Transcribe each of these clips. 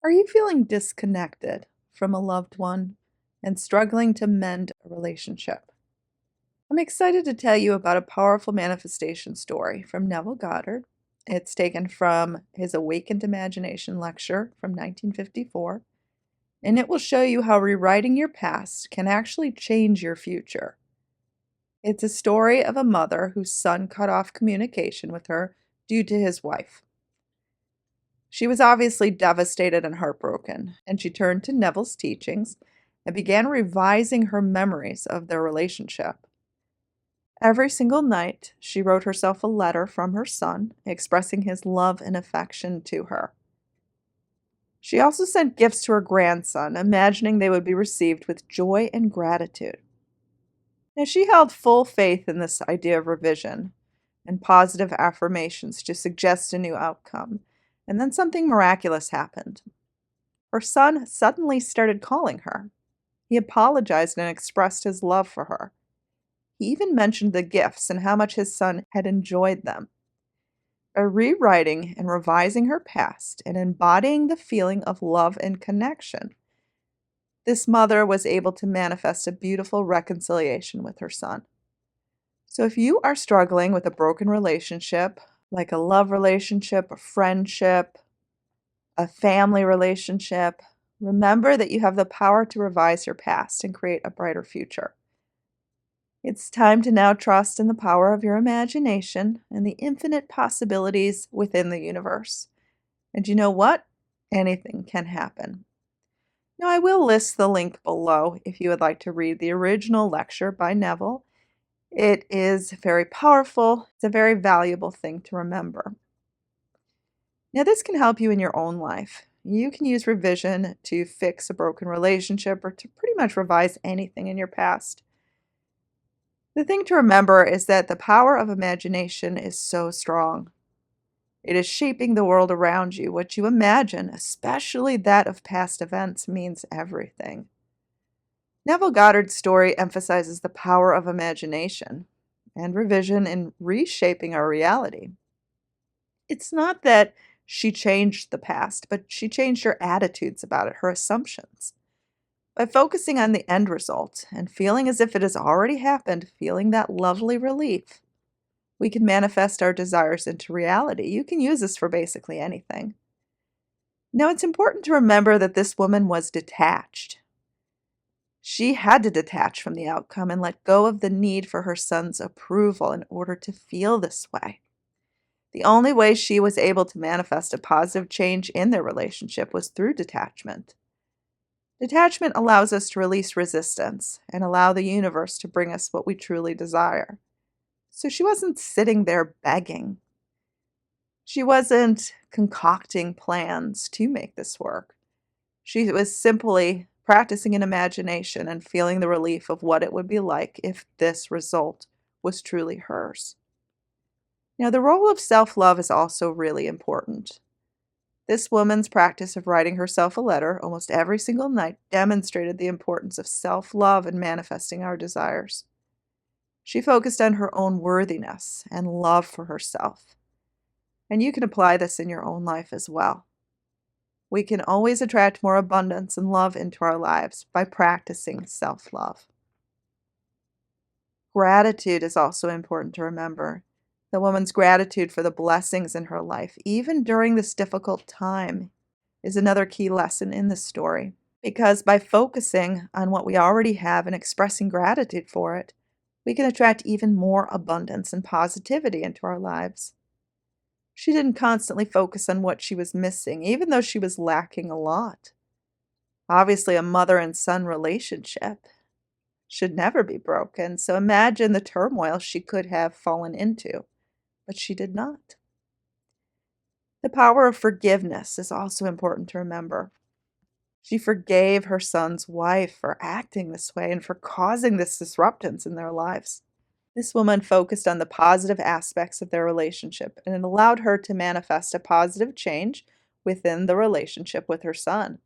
Are you feeling disconnected from a loved one and struggling to mend a relationship? I'm excited to tell you about a powerful manifestation story from Neville Goddard. It's taken from his Awakened Imagination lecture from 1954, and it will show you how rewriting your past can actually change your future. It's a story of a mother whose son cut off communication with her due to his wife. She was obviously devastated and heartbroken, and she turned to Neville's teachings and began revising her memories of their relationship. Every single night, she wrote herself a letter from her son, expressing his love and affection to her. She also sent gifts to her grandson, imagining they would be received with joy and gratitude. Now, she held full faith in this idea of revision and positive affirmations to suggest a new outcome, and then something miraculous happened. Her son suddenly started calling her. He apologized and expressed his love for her. He even mentioned the gifts and how much his son had enjoyed them. By rewriting and revising her past and embodying the feeling of love and connection, this mother was able to manifest a beautiful reconciliation with her son. So if you are struggling with a broken relationship, like a love relationship, a friendship, a family relationship, remember that you have the power to revise your past and create a brighter future. It's time to now trust in the power of your imagination and the infinite possibilities within the universe. And you know what? Anything can happen. Now, I will list the link below if you would like to read the original lecture by Neville. It is very powerful. It's a very valuable thing to remember. Now, this can help you in your own life. You can use revision to fix a broken relationship or to pretty much revise anything in your past. The thing to remember is that the power of imagination is so strong. It is shaping the world around you. What you imagine, especially that of past events, means everything. Neville Goddard's story emphasizes the power of imagination and revision in reshaping our reality. It's not that she changed the past, but she changed her attitudes about it, her assumptions. By focusing on the end result and feeling as if it has already happened, feeling that lovely relief, we can manifest our desires into reality. You can use this for basically anything. Now, it's important to remember that this woman was detached. She had to detach from the outcome and let go of the need for her son's approval in order to feel this way. The only way she was able to manifest a positive change in their relationship was through detachment. Detachment allows us to release resistance and allow the universe to bring us what we truly desire. So she wasn't sitting there begging. She wasn't concocting plans to make this work. She was simply practicing in imagination and feeling the relief of what it would be like if this result was truly hers. Now, the role of self-love is also really important. This woman's practice of writing herself a letter almost every single night demonstrated the importance of self-love in manifesting our desires. She focused on her own worthiness and love for herself. And you can apply this in your own life as well. We can always attract more abundance and love into our lives by practicing self-love. Gratitude is also important to remember. The woman's gratitude for the blessings in her life, even during this difficult time, is another key lesson in this story. Because by focusing on what we already have and expressing gratitude for it, we can attract even more abundance and positivity into our lives. She didn't constantly focus on what she was missing, even though she was lacking a lot. Obviously, a mother and son relationship should never be broken, so imagine the turmoil she could have fallen into, but she did not. The power of forgiveness is also important to remember. She forgave her son's wife for acting this way and for causing this disruptance in their lives. This woman focused on the positive aspects of their relationship, and it allowed her to manifest a positive change within the relationship with her son.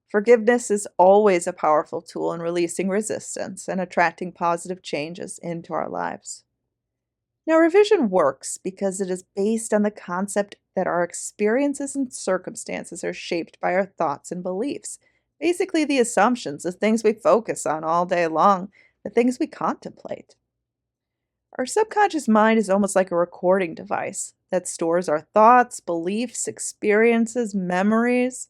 Forgiveness is always a powerful tool in releasing resistance and attracting positive changes into our lives. Now, revision works because it is based on the concept that our experiences and circumstances are shaped by our thoughts and beliefs. Basically, the assumptions, the things we focus on all day long, the things we contemplate. Our subconscious mind is almost like a recording device that stores our thoughts, beliefs, experiences, memories.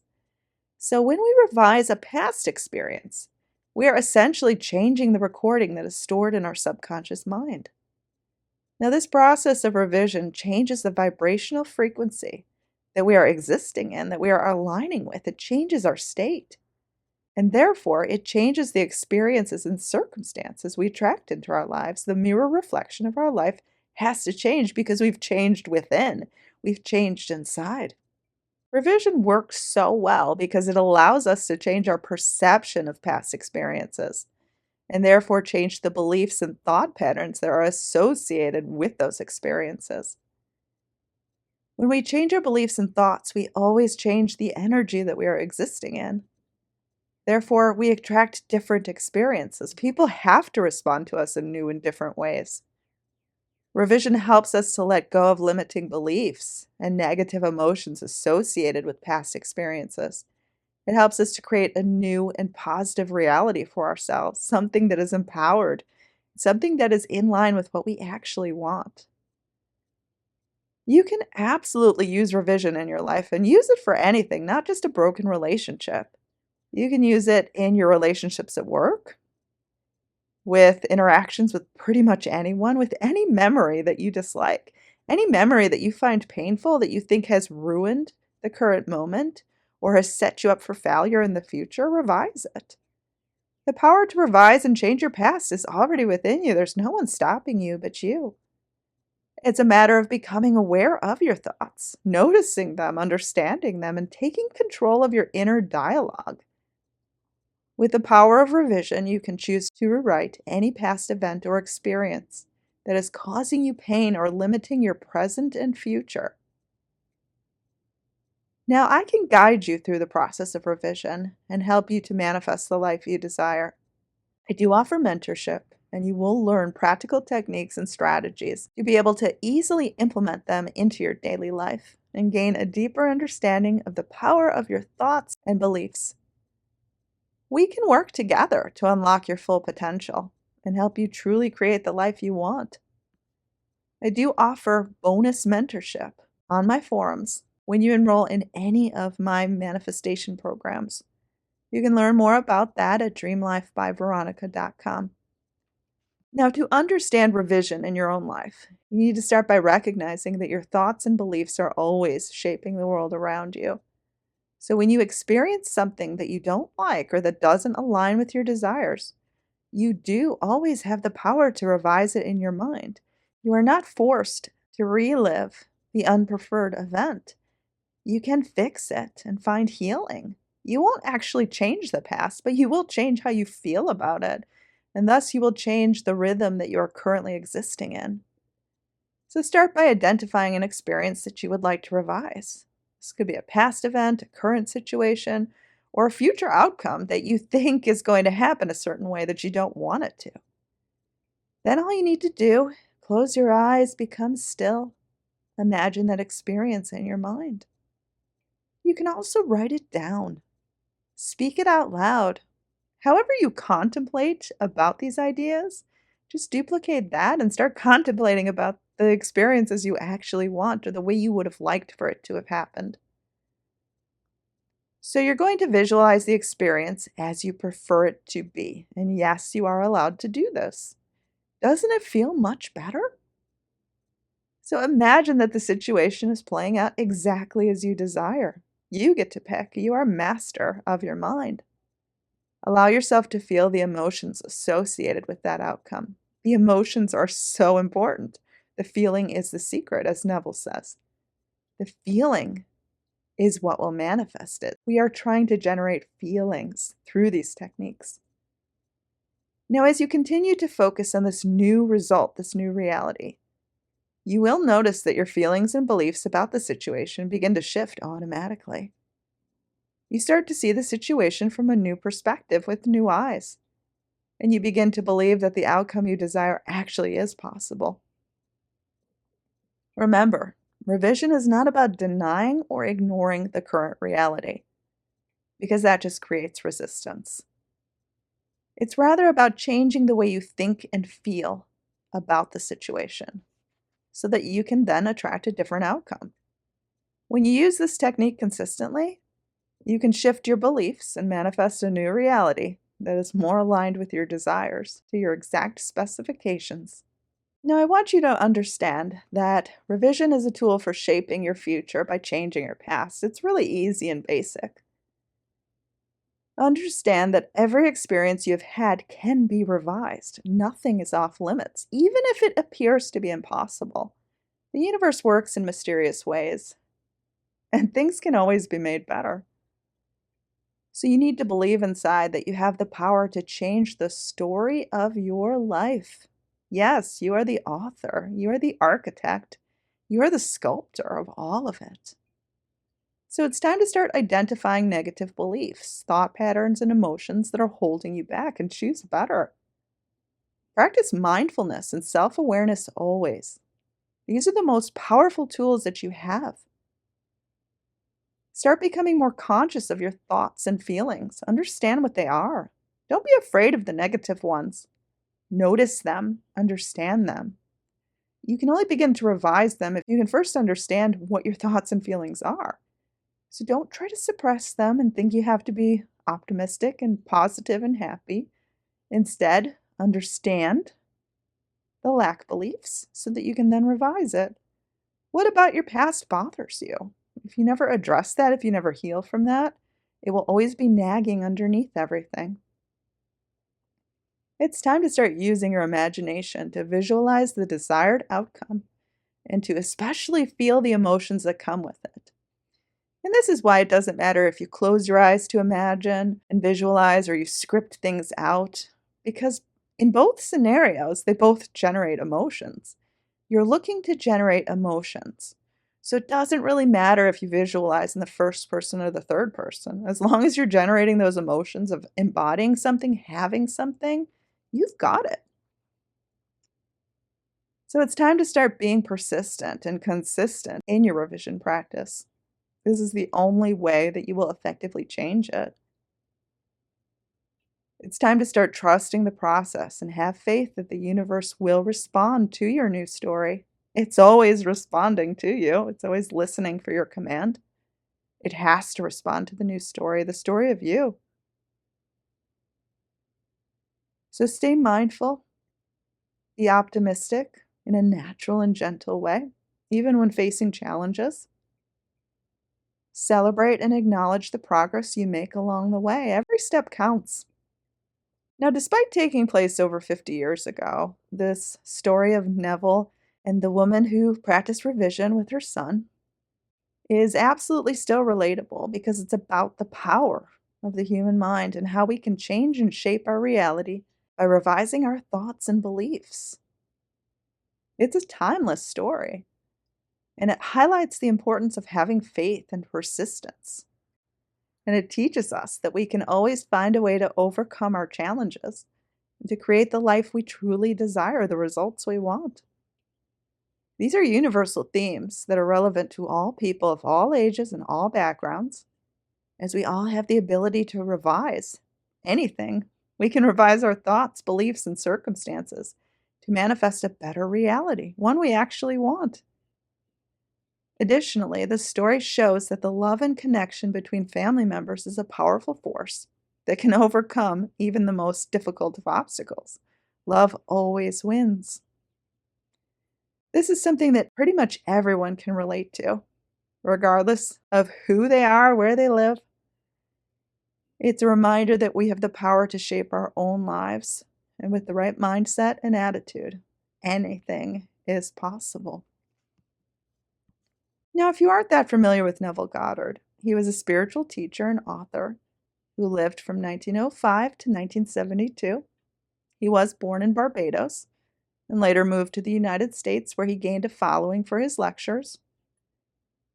So when we revise a past experience, we are essentially changing the recording that is stored in our subconscious mind. Now, this process of revision changes the vibrational frequency that we are existing in, that we are aligning with. It changes our state. And therefore, it changes the experiences and circumstances we attract into our lives. The mirror reflection of our life has to change because we've changed within, we've changed inside. Revision works so well because it allows us to change our perception of past experiences and therefore change the beliefs and thought patterns that are associated with those experiences. When we change our beliefs and thoughts, we always change the energy that we are existing in. Therefore, we attract different experiences. People have to respond to us in new and different ways. Revision helps us to let go of limiting beliefs and negative emotions associated with past experiences. It helps us to create a new and positive reality for ourselves, something that is empowered, something that is in line with what we actually want. You can absolutely use revision in your life and use it for anything, not just a broken relationship. You can use it in your relationships at work, with interactions with pretty much anyone, with any memory that you dislike, any memory that you find painful, that you think has ruined the current moment or has set you up for failure in the future, revise it. The power to revise and change your past is already within you. There's no one stopping you but you. It's a matter of becoming aware of your thoughts, noticing them, understanding them, and taking control of your inner dialogue. With the power of revision, you can choose to rewrite any past event or experience that is causing you pain or limiting your present and future. Now, I can guide you through the process of revision and help you to manifest the life you desire. I do offer mentorship, and you will learn practical techniques and strategies to be able to easily implement them into your daily life and gain a deeper understanding of the power of your thoughts and beliefs. We can work together to unlock your full potential and help you truly create the life you want. I do offer bonus mentorship on my forums when you enroll in any of my manifestation programs. You can learn more about that at dreamlifebyveronica.com. Now, to understand revision in your own life, you need to start by recognizing that your thoughts and beliefs are always shaping the world around you. So when you experience something that you don't like or that doesn't align with your desires, you do always have the power to revise it in your mind. You are not forced to relive the unpreferred event. You can fix it and find healing. You won't actually change the past, but you will change how you feel about it. And thus, you will change the rhythm that you are currently existing in. So start by identifying an experience that you would like to revise. This could be a past event, a current situation, or a future outcome that you think is going to happen a certain way that you don't want it to. Then all you need to do, close your eyes, become still, imagine that experience in your mind. You can also write it down. Speak it out loud. However you contemplate about these ideas, just duplicate that and start contemplating about the experiences you actually want or the way you would have liked for it to have happened. So you're going to visualize the experience as you prefer it to be. And yes, you are allowed to do this. Doesn't it feel much better? So imagine that the situation is playing out exactly as you desire. You get to pick. You are master of your mind. Allow yourself to feel the emotions associated with that outcome. The emotions are so important. The feeling is the secret, as Neville says. The feeling is what will manifest it. We are trying to generate feelings through these techniques. Now, as you continue to focus on this new result, this new reality, you will notice that your feelings and beliefs about the situation begin to shift automatically. You start to see the situation from a new perspective with new eyes, and you begin to believe that the outcome you desire actually is possible. Remember, Revision is not about denying or ignoring the current reality, because that just creates resistance. It's rather about changing the way you think and feel about the situation so that you can then attract a different outcome. When you use this technique consistently, you can shift your beliefs and manifest a new reality that is more aligned with your desires to your exact specifications. Now, I want you to understand that revision is a tool for shaping your future by changing your past. It's really easy and basic. Understand that every experience you've had can be revised. Nothing is off limits, even if it appears to be impossible. The universe works in mysterious ways, and things can always be made better. So you need to believe inside that you have the power to change the story of your life. Yes, you are the author, you are the architect, you are the sculptor of all of it. So it's time to start identifying negative beliefs, thought patterns, and emotions that are holding you back and choose better. Practice mindfulness and self awareness always. These are the most powerful tools that you have. Start becoming more conscious of your thoughts and feelings. Understand what they are. Don't be afraid of the negative ones. Notice them, understand them. You can only begin to revise them if you can first understand what your thoughts and feelings are. So don't try to suppress them and think you have to be optimistic and positive and happy. Instead, understand the lack beliefs so that you can then revise it. What about your past bothers you? If you never address that, if you never heal from that, it will always be nagging underneath everything. It's time to start using your imagination to visualize the desired outcome and to especially feel the emotions that come with it. And this is why it doesn't matter if you close your eyes to imagine and visualize or you script things out, because in both scenarios, they both generate emotions. You're looking to generate emotions. So it doesn't really matter if you visualize in the first person or the third person. As long as you're generating those emotions of embodying something, having something, you've got it. So it's time to start being persistent and consistent in your revision practice. This is the only way that you will effectively change it. It's time to start trusting the process and have faith that the universe will respond to your new story. It's always responding to you, it's always listening for your command. It has to respond to the story of you. So stay mindful, be optimistic in a natural and gentle way, even when facing challenges. Celebrate and acknowledge the progress you make along the way. Every step counts. Now, despite taking place over 50 years ago, this story of Neville and the woman who practiced revision with her son is absolutely still relatable because it's about the power of the human mind and how we can change and shape our reality by revising our thoughts and beliefs. It's a timeless story, and it highlights the importance of having faith and persistence. And it teaches us that we can always find a way to overcome our challenges and to create the life we truly desire, the results we want. These are universal themes that are relevant to all people of all ages and all backgrounds, as we all have the ability to revise anything. We can revise our thoughts, beliefs, and circumstances to manifest a better reality, one we actually want. Additionally, the story shows that the love and connection between family members is a powerful force that can overcome even the most difficult of obstacles. Love always wins. This is something that pretty much everyone can relate to, regardless of who they are, where they live. It's a reminder that we have the power to shape our own lives, and with the right mindset and attitude, anything is possible. Now, if you aren't that familiar with Neville Goddard, he was a spiritual teacher and author who lived from 1905 to 1972. He was born in Barbados and later moved to the United States, where he gained a following for his lectures.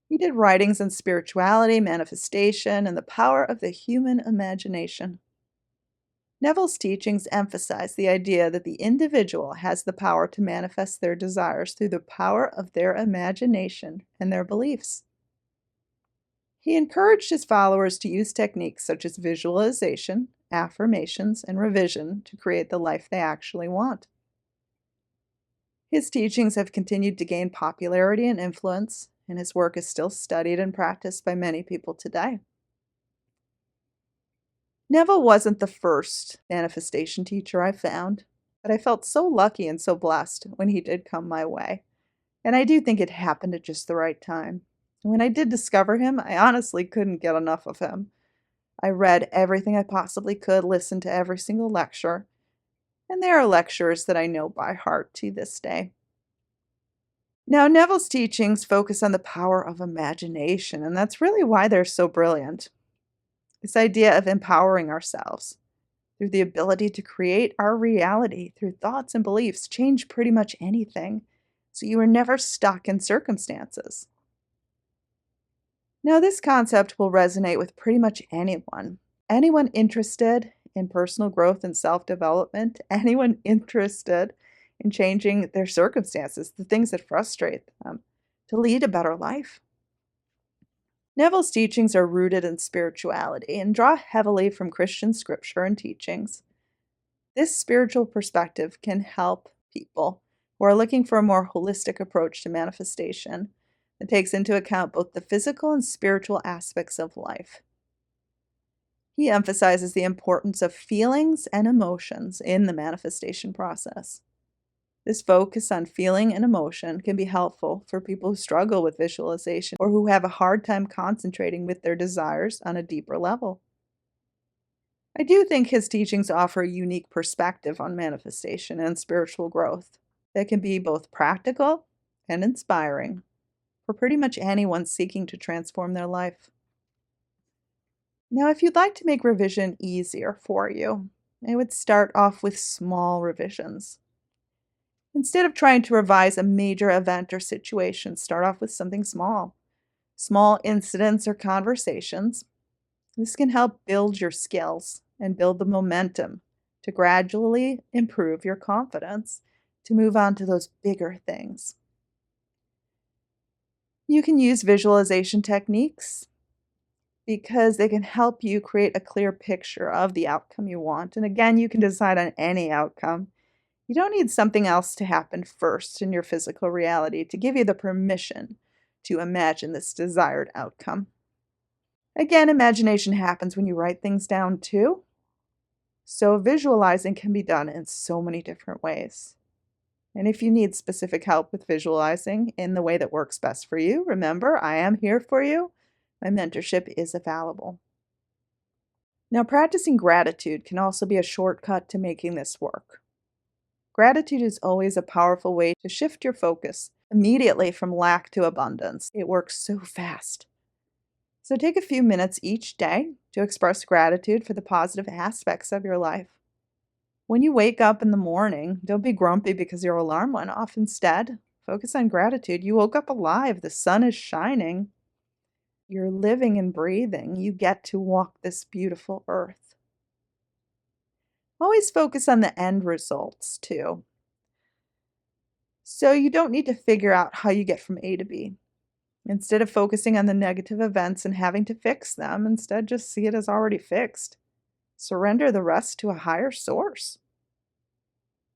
He did writings on spirituality, manifestation, and the power of the human imagination. Neville's teachings emphasize the idea that the individual has the power to manifest their desires through the power of their imagination and their beliefs. He encouraged his followers to use techniques such as visualization, affirmations, and revision to create the life they actually want. His teachings have continued to gain popularity and influence, and his work is still studied and practiced by many people today. Neville wasn't the first manifestation teacher I found, but I felt so lucky and so blessed when he did come my way. And I do think it happened at just the right time. When I did discover him, I honestly couldn't get enough of him. I read everything I possibly could, listened to every single lecture, and there are lectures that I know by heart to this day. Now, Neville's teachings focus on the power of imagination, and that's really why they're so brilliant. This idea of empowering ourselves through the ability to create our reality through thoughts and beliefs change pretty much anything, so you are never stuck in circumstances. Now, this concept will resonate with pretty much anyone interested in personal growth and self development, anyone interested in changing their circumstances, the things that frustrate them, to lead a better life. Neville's teachings are rooted in spirituality and draw heavily from Christian scripture and teachings. This spiritual perspective can help people who are looking for a more holistic approach to manifestation that takes into account both the physical and spiritual aspects of life. He emphasizes the importance of feelings and emotions in the manifestation process. This focus on feeling and emotion can be helpful for people who struggle with visualization or who have a hard time concentrating with their desires on a deeper level. I do think his teachings offer a unique perspective on manifestation and spiritual growth that can be both practical and inspiring for pretty much anyone seeking to transform their life. Now, if you'd like to make revision easier for you, I would start off with small revisions. Instead of trying to revise a major event or situation, start off with something small. Small incidents or conversations. This can help build your skills and build the momentum to gradually improve your confidence to move on to those bigger things. You can use visualization techniques because they can help you create a clear picture of the outcome you want. And again, you can decide on any outcome. You don't need something else to happen first in your physical reality to give you the permission to imagine this desired outcome. Again, imagination happens when you write things down too. So visualizing can be done in so many different ways. And if you need specific help with visualizing in the way that works best for you, remember, I am here for you. My mentorship is available. Now, practicing gratitude can also be a shortcut to making this work. Gratitude is always a powerful way to shift your focus immediately from lack to abundance. It works so fast. So take a few minutes each day to express gratitude for the positive aspects of your life. When you wake up in the morning, don't be grumpy because your alarm went off. Instead, focus on gratitude. You woke up alive. The sun is shining. You're living and breathing. You get to walk this beautiful earth. Always focus on the end results too. So you don't need to figure out how you get from A to B. Instead of focusing on the negative events and having to fix them, instead just see it as already fixed. Surrender the rest to a higher source.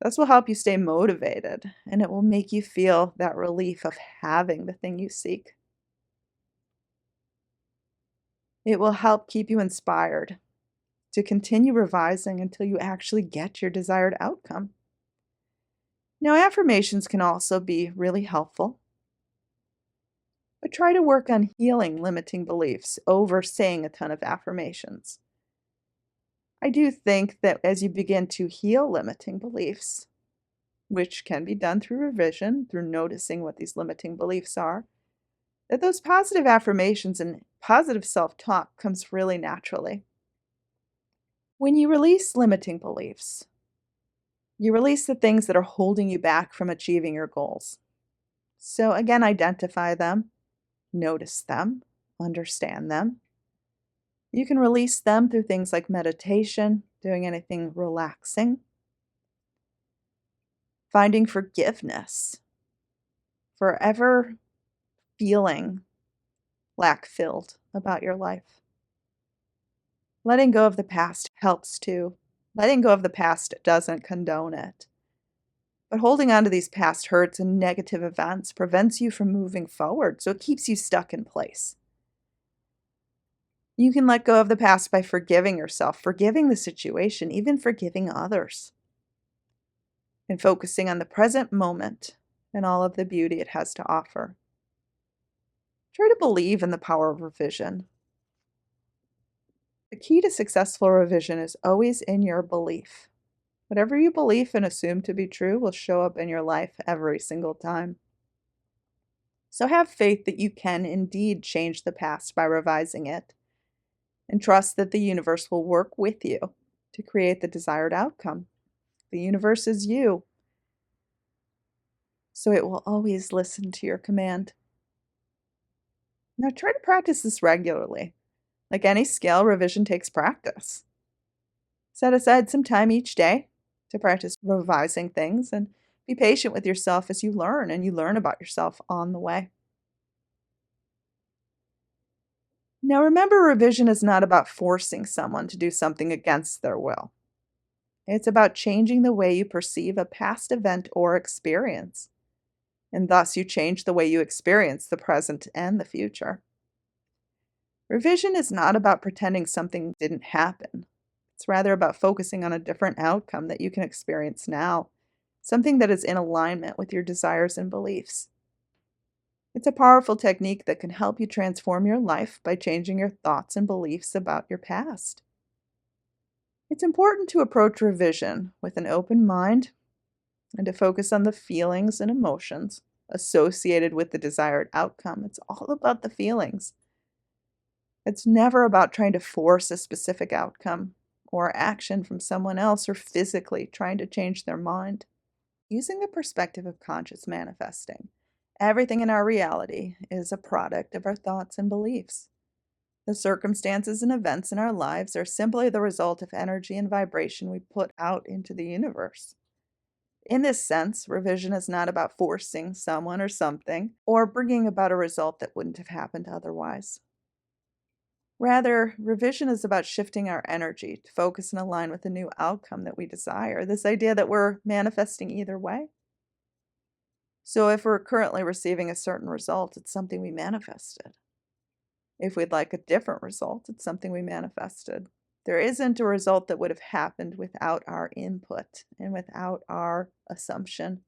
This will help you stay motivated, and it will make you feel that relief of having the thing you seek. It will help keep you inspired to continue revising until you actually get your desired outcome. Now, affirmations can also be really helpful, but try to work on healing limiting beliefs over saying a ton of affirmations. I do think that as you begin to heal limiting beliefs, which can be done through revision, through noticing what these limiting beliefs are, that those positive affirmations and positive self-talk comes really naturally. When you release limiting beliefs, you release the things that are holding you back from achieving your goals. So again, identify them, notice them, understand them. You can release them through things like meditation, doing anything relaxing, finding forgiveness for ever feeling lack filled about your life. Letting go of the past helps too. Letting go of the past doesn't condone it. But holding on to these past hurts and negative events prevents you from moving forward, so it keeps you stuck in place. You can let go of the past by forgiving yourself, forgiving the situation, even forgiving others, and focusing on the present moment and all of the beauty it has to offer. Try to believe in the power of revision. The key to successful revision is always in your belief. Whatever you believe and assume to be true will show up in your life every single time. So have faith that you can indeed change the past by revising it, and trust that the universe will work with you to create the desired outcome. The universe is you, so it will always listen to your command. Now try to practice this regularly. Like any skill, revision takes practice. Set aside some time each day to practice revising things and be patient with yourself as you learn, and you learn about yourself on the way. Now remember, revision is not about forcing someone to do something against their will. It's about changing the way you perceive a past event or experience, and thus you change the way you experience the present and the future. Revision is not about pretending something didn't happen. It's rather about focusing on a different outcome that you can experience now, something that is in alignment with your desires and beliefs. It's a powerful technique that can help you transform your life by changing your thoughts and beliefs about your past. It's important to approach revision with an open mind and to focus on the feelings and emotions associated with the desired outcome. It's all about the feelings. It's never about trying to force a specific outcome or action from someone else or physically trying to change their mind. Using the perspective of conscious manifesting, everything in our reality is a product of our thoughts and beliefs. The circumstances and events in our lives are simply the result of energy and vibration we put out into the universe. In this sense, revision is not about forcing someone or something or bringing about a result that wouldn't have happened otherwise. Rather, revision is about shifting our energy to focus and align with the new outcome that we desire, this idea that we're manifesting either way. So if we're currently receiving a certain result, it's something we manifested. If we'd like a different result, it's something we manifested. There isn't a result that would have happened without our input and without our assumption.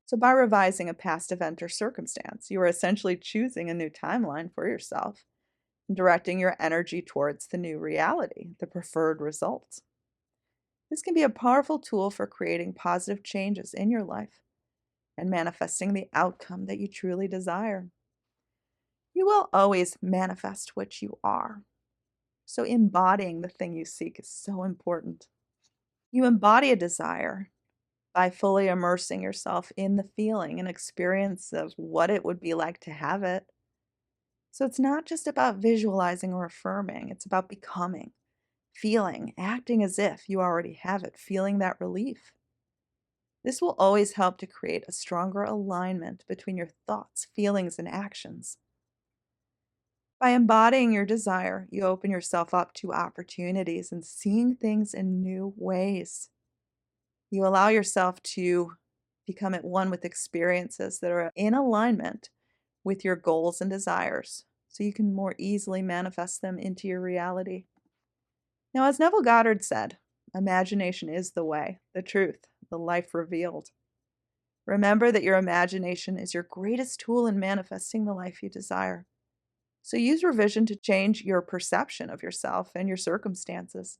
So by revising a past event or circumstance, you are essentially choosing a new timeline for yourself and directing your energy towards the new reality, the preferred result. This can be a powerful tool for creating positive changes in your life and manifesting the outcome that you truly desire. You will always manifest what you are. So embodying the thing you seek is so important. You embody a desire by fully immersing yourself in the feeling and experience of what it would be like to have it. So it's not just about visualizing or affirming, it's about becoming, feeling, acting as if you already have it, feeling that relief. This will always help to create a stronger alignment between your thoughts, feelings, and actions. By embodying your desire, you open yourself up to opportunities and seeing things in new ways. You allow yourself to become at one with experiences that are in alignment with your goals and desires, so you can more easily manifest them into your reality. Now, as Neville Goddard said, imagination is the way, the truth, the life revealed. Remember that your imagination is your greatest tool in manifesting the life you desire. So use revision to change your perception of yourself and your circumstances,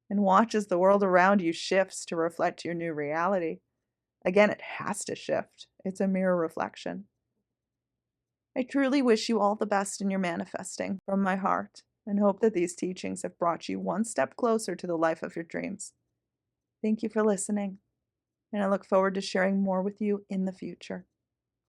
and watch as the world around you shifts to reflect your new reality. Again, it has to shift. It's a mirror reflection. I truly wish you all the best in your manifesting from my heart, and hope that these teachings have brought you one step closer to the life of your dreams. Thank you for listening, and I look forward to sharing more with you in the future.